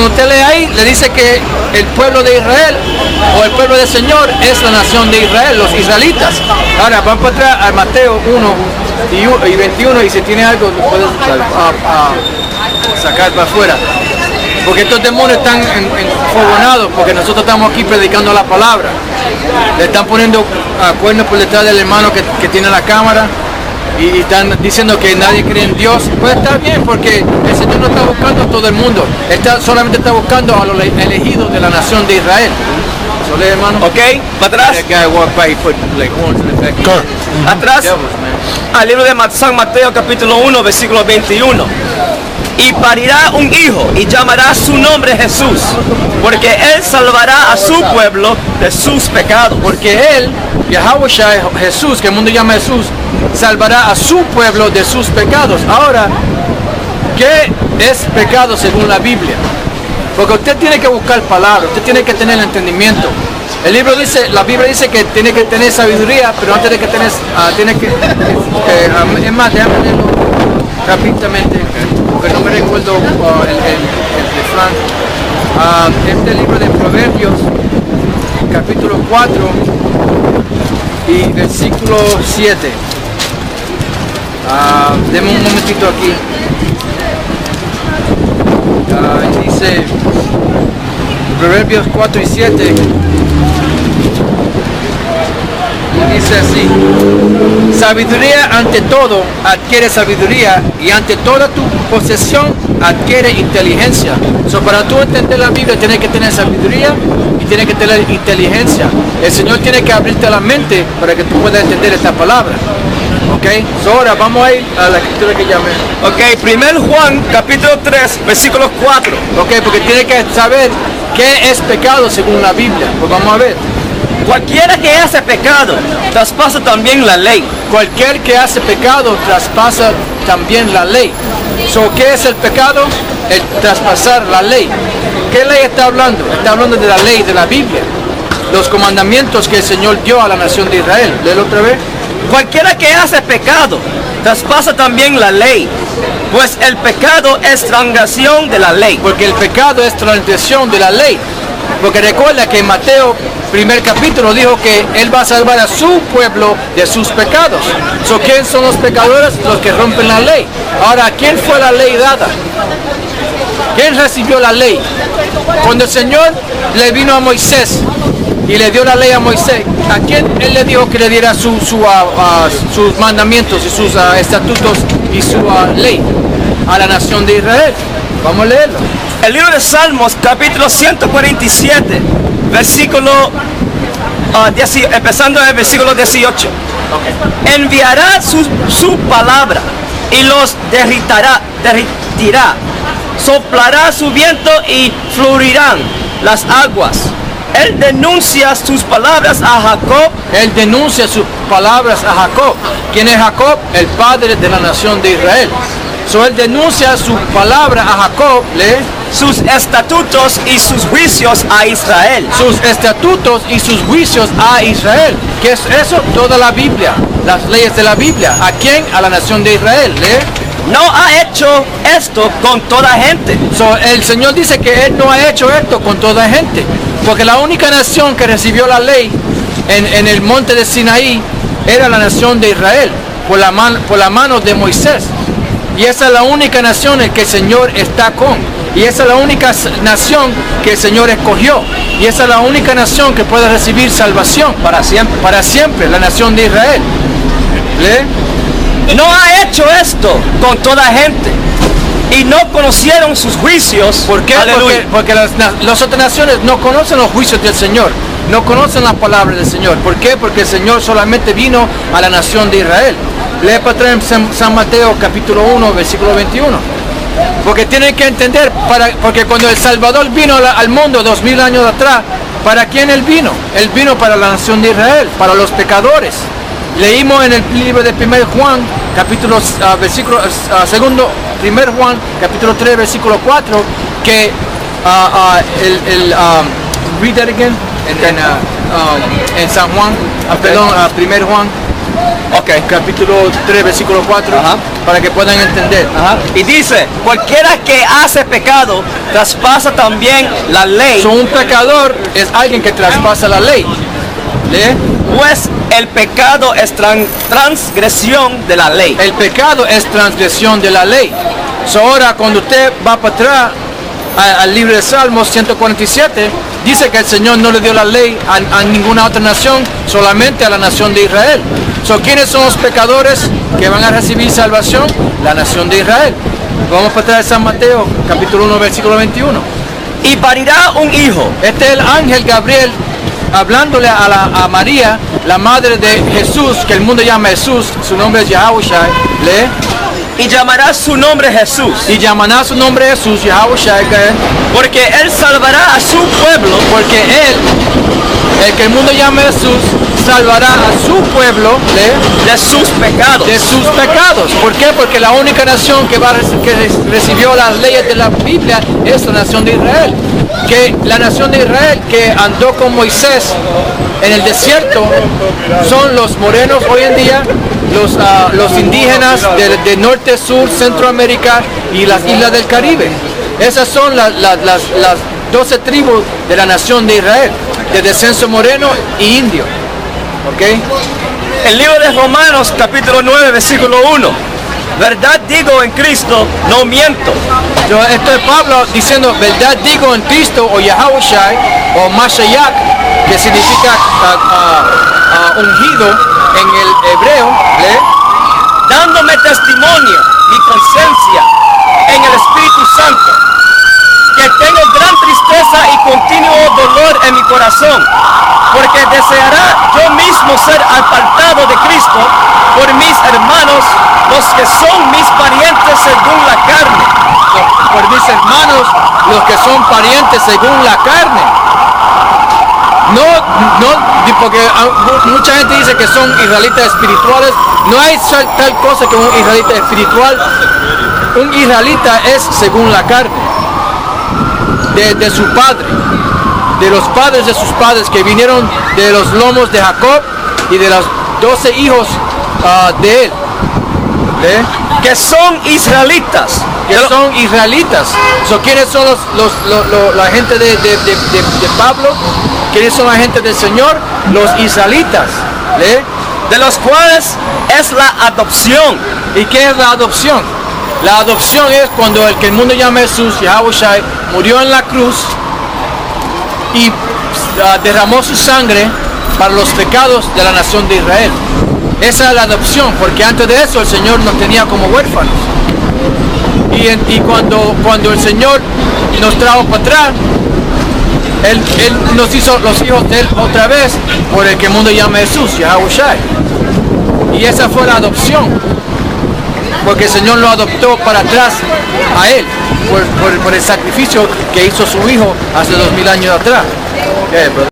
cuando usted lee ahí, le dice que el pueblo de Israel o el pueblo del Señor es la nación de Israel, los israelitas. Ahora, van para atrás a Mateo 1 y 21 y si tiene algo, lo puedes sacar para afuera. Porque estos demonios están enfogonados porque nosotros estamos aquí predicando la palabra. Le están poniendo cuernos por detrás del hermano que tiene la cámara y están diciendo que nadie cree en Dios. Pues está bien porque el Señor no está buscando a todo el mundo. Solamente está buscando a los elegidos de la nación de Israel. ¿Sole, hermano? Ok, para atrás. Atrás. Al libro de San Mateo capítulo 1 versículo 21. Y parirá un hijo y llamará su nombre Jesús, porque él salvará a su pueblo de sus pecados. Porque él, Yahweh Shai, Jesús, que el mundo llama Jesús, salvará a su pueblo de sus pecados. Ahora, ¿qué es pecado según la Biblia? Porque usted tiene que buscar palabras, usted tiene que tener entendimiento. El libro dice, la Biblia dice que tiene que tener sabiduría, pero antes de que tener, es más, déjame leerlo rápidamente, porque no me recuerdo el refrán. Este libro de Proverbios, capítulo 4 y versículo 7. Deme un momentito aquí. Dice Proverbios 4 y 7. Dice así: sabiduría ante todo adquiere sabiduría, y ante toda tu posesión adquiere inteligencia. Para tú entender la Biblia tienes que tener sabiduría y tienes que tener inteligencia. El Señor tiene que abrirte la mente para que tú puedas entender esta palabra. Ok, ahora vamos a ir a la escritura que llamé. Ok, 1 Juan capítulo 3 versículo 4. Ok, porque tiene que saber qué es pecado según la Biblia. Pues vamos a ver. Cualquiera que hace pecado traspasa también la ley. Cualquier que hace pecado traspasa también la ley. ¿Qué es el pecado? El traspasar la ley. ¿Qué ley está hablando? Está hablando de la ley de la Biblia. Los comandamientos que el Señor dio a la nación de Israel. Léelo otra vez. Cualquiera que hace pecado traspasa también la ley, pues el pecado es transgresión de la ley. Porque el pecado es transgresión de la ley. Porque recuerda que en Mateo, primer capítulo, dijo que Él va a salvar a su pueblo de sus pecados. ¿Quién son los pecadores? Los que rompen la ley. Ahora, ¿quién fue la ley dada? ¿Quién recibió la ley? Cuando el Señor le vino a Moisés y le dio la ley a Moisés, ¿a quién Él le dijo que le diera sus mandamientos y sus estatutos y su ley? A la nación de Israel. Vamos a leerlo. El libro de Salmos, capítulo 147, versículo, empezando en el versículo 18. Okay. Enviará su palabra y los derritirá. Soplará su viento y fluirán las aguas. Él denuncia sus palabras a Jacob. Él denuncia sus palabras a Jacob. ¿Quién es Jacob? El padre de la nación de Israel. Él denuncia su palabra a Jacob, sus estatutos y sus juicios a Israel. Sus estatutos y sus juicios a Israel. ¿Qué es eso? Toda la Biblia, las leyes de la Biblia. ¿A quién? A la nación de Israel. No ha hecho esto con toda gente. El Señor dice que Él no ha hecho esto con toda gente. Porque la única nación que recibió la ley en el monte de Sinaí era la nación de Israel, por la mano de Moisés. Y esa es la única nación en que el Señor está con. Y esa es la única nación que el Señor escogió. Y esa es la única nación que puede recibir salvación para siempre, la nación de Israel. No ha hecho esto con toda gente. Y no conocieron sus juicios. ¿Por qué? Porque las otras naciones no conocen los juicios del Señor. No conocen la palabra del Señor. ¿Por qué? Porque el Señor solamente vino a la nación de Israel. Lee para atrás en San Mateo capítulo 1 versículo 21. Porque tienen que entender, porque cuando el Salvador vino al mundo 2000 años atrás, ¿para quién Él vino? Él vino para la nación de Israel, para los pecadores. Leímos en el libro de 1 Juan capítulo versículo segundo, 1 Juan capítulo 3 versículo 4, que read that again en San Juan, perdón, 1 Juan Ok. capítulo 3, versículo 4, Ajá. para que puedan entender. Ajá. Y dice, cualquiera que hace pecado traspasa también la ley, So, un pecador es alguien que traspasa la ley. ¿Lee? pues el pecado es transgresión de la ley. El pecado es transgresión de la ley. So, ahora cuando usted va para atrás al libro de Salmos 147, dice que el Señor no le dio la ley a ninguna otra nación, solamente a la nación de Israel. So, ¿quiénes son los pecadores que van a recibir salvación? La nación de Israel. Vamos para atrás de San Mateo, capítulo 1, versículo 21. Y parirá un hijo, Este es el ángel Gabriel hablándole a María, la madre de Jesús, que el mundo llama Jesús. Su nombre es Yahushua. Lee. y llamará su nombre Jesús, Y llamará su nombre Jesús, Yahushua, porque él salvará a su pueblo porque él, el que el mundo llama Jesús, salvará a su pueblo de sus pecados. de sus pecados. ¿Por qué? Porque la única nación que recibió las leyes de la Biblia es la nación de Israel. Que la nación de Israel que andó con Moisés en el desierto son los morenos hoy en día, los indígenas de norte, sur, Centroamérica y las islas del Caribe. Esas son las 12 tribus de la nación de Israel, de descenso moreno y indio. ¿Ok? El libro de Romanos capítulo 9 versículo 1. Verdad digo en Cristo, no miento. Esto es Pablo diciendo, verdad digo en Cristo, o Yahushua, o Mashiach, que significa ungido en el hebreo, Dándome testimonio, mi conciencia, en el Espíritu Santo, que tengo gran tristeza y continuo dolor en mi corazón, porque deseará yo mismo ser apartado de Cristo por mis hermanos, los que son mis parientes según la carne. por mis hermanos, los que son parientes según la carne. No, porque mucha gente dice que son israelitas espirituales. No hay tal cosa como un israelita espiritual. Un israelita es según la carne, de su padre, de los padres de sus padres, que vinieron de los lomos de Jacob y de los 12 hijos de él. Que son israelitas. Que son israelitas. ¿Quiénes son la gente de Pablo? ¿Quiénes son la gente del Señor? Los israelitas. De los cuales es la adopción. ¿Y qué es la adopción? La adopción es cuando el que el mundo llama Jesús, Yahushua, murió en la cruz y derramó su sangre para los pecados de la nación de Israel. Esa es la adopción, porque antes de eso el Señor nos tenía como huérfanos. Y cuando el Señor nos trajo para atrás, Él nos hizo los hijos de Él otra vez, por el que el mundo llama Jesús, Yahushua. Y esa fue la adopción, porque el Señor lo adoptó para atrás a Él, por el sacrificio que hizo su Hijo hace 2000 años atrás.